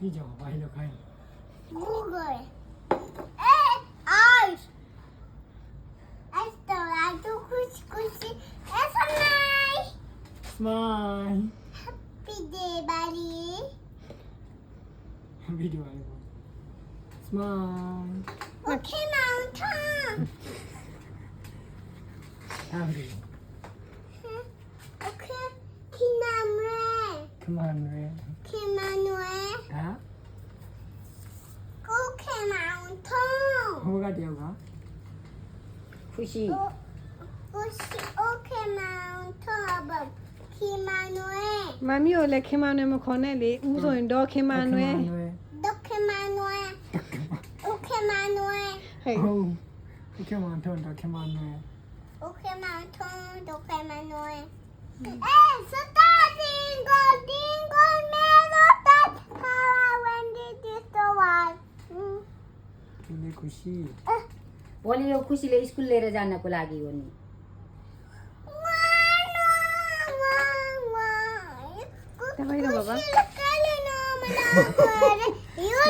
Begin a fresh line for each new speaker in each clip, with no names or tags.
ပြီးကြောင်ဘာလို့ခိုင်း
Google. Eyes. Eyes don't like to squishy. It's a nice.
Smile.
Happy day, buddy.
ဗီဒီယိုလေးပေါ့ Smile.
Okay, mountain.
Happy.
Okay, Kinamre.
Come on, Ray.
Kimanue.
ဟာ
Okay, mountain.
ဟိုကတယောက်က
Fushi.
Okay, mountain. Kimanue.
မမီကိုလည်းခင်မနွယ်မခေါ်နဲ့လေဦးဆိုရင်တော့ခင်မနွယ်
Dokemanue. Okay, Manue.
ဟဲ့
ဟုတ်ဒီကမှန်တော့တော့ကမှန်နော်
Okay, mountain. Okay, Manue. Hey, stop dingo, dingo, melo, that. When did this go on?
ဒီနေ့ခုရှိ
बोली यो खुसीले स्कुल लिएर जानको लागि हो नि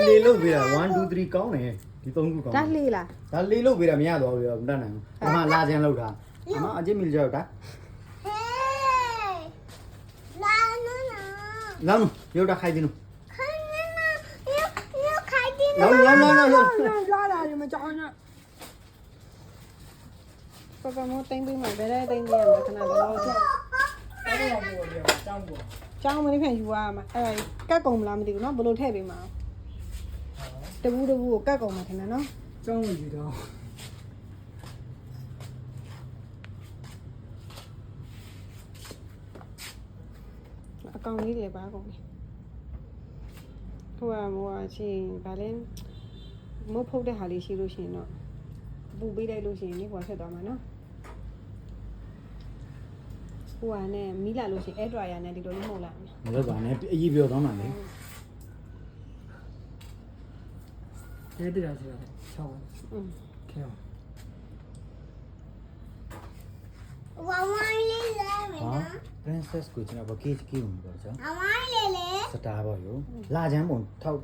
လေးလို့ပြတာ1 2 3ကောင်းတယ်ဒီ3ခုကောင်း
ဒါလေးလား
ဒါလေးလို့ပြတာမရတော့ဘူးမတတ်နိုင်ဘူးအမလာခြင်းလောက်တာအမအကျင့်မိကြောက်တာ
Hey, la no no.
လောင်းရုပ်တာခိုင်းခြင်းလို့
Kanina, you kaidin.
လောင်းလောင်းလောင်းလောင်း
လာလာရမကြောက်နဲ့ပပမောတင်းပြီးမှဘယ်တဲ့တင်းပြီးရမှာခဏတော့ချက်
အဲ့ဒါကိုပြောတောင်းပေါ့
ကျောင်းမလေးဖြန်ယူရမှာအဲ့ကတ်ကုံမလားမသိဘူးเนาะဘယ်လိုထည့်ပေးမှာတဘူးတဘူးကိုကတ်ကုံမှာထင်တယ်เนาะ
ကျောင်းဝင်ကြည့်တော့
အကောင်လေးတွေပါကုန်ပြီဟိုကမောအချင်းဗာလဲမုတ်ဖုတ်တဲ့ဟာလေးရှိလို့ရှိရင်တော့ပူပေးလိုက်လို့ရှိရင်ဒီဟိုဆက်သွားမှာเนาะဟိုကနဲ့မီးလာလို့ရှိရင် air dryer နဲ့ဒီလိုလေးမှုတ်လိုက်မယ်
မလုပ်ပါနဲ့အကြီးပြောတော့မှလေ
တဲတရာဆိုတော့ချောင်း
อืม
ခဲအောင်
Wawan lele
ဟာ
mena.
princess ကိုကျွန်တော်ဗကေးကြီးကိုပြောချော
Awan lele.
စတာပေါ့ယောလာချမ်းပုံထောက်